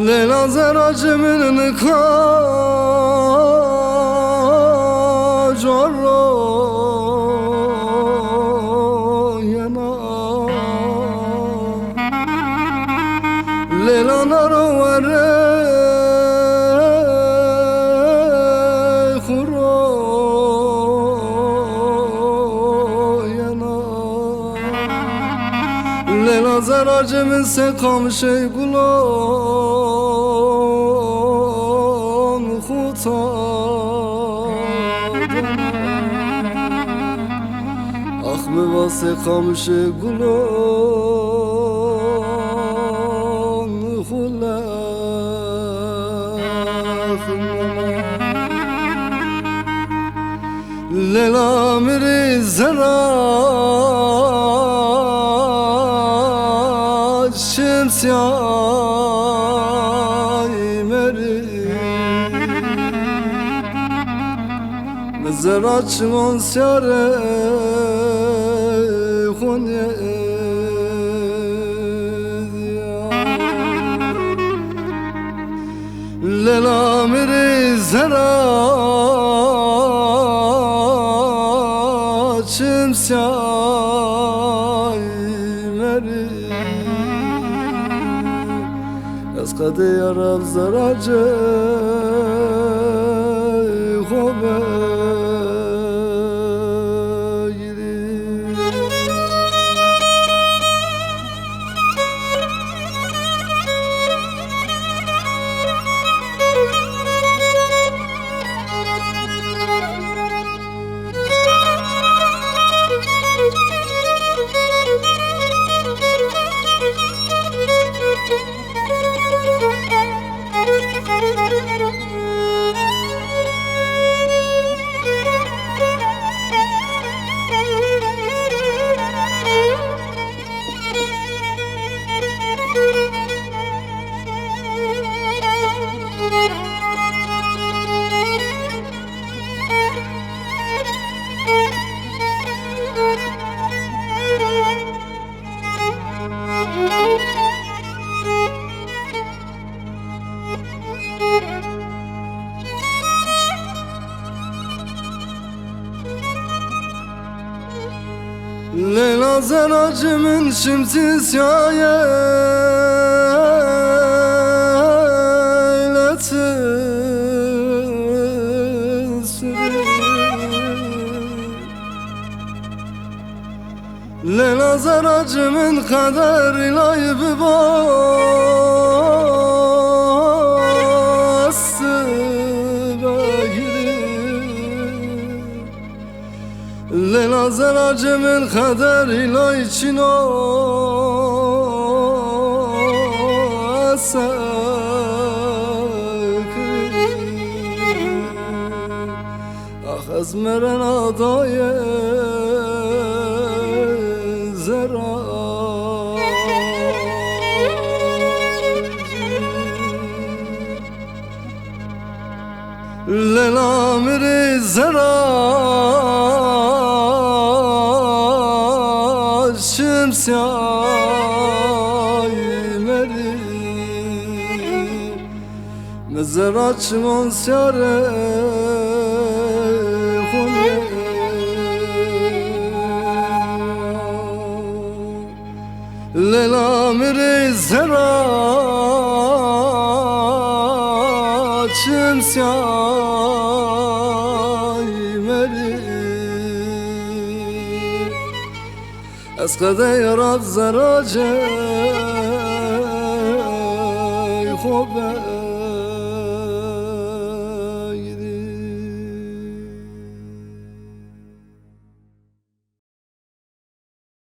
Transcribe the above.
Leyla zeracımın kacaro yana Leyla naro vare khuro yana Leyla zeracımın sekam şey gulon khuta Akhme vase kam şey gulon khula Leyla meri zera şemsiyay meri Mezaraç monsiare khonye Leyla meri zaraç şemsiyay meri Eskade yarav zaracı khobe Leyla zeracımın şimsi siyayeleti Leyla zeracımın kader ilaybi bastı Leyla zeracımın kader ilay için o Ah ezmeren adaye zera Leyla miri zera şemsiyay meri Mezaraç monsiare khonye Leyla meri zera şemsiyay meri Eskade yarav zeracı khobe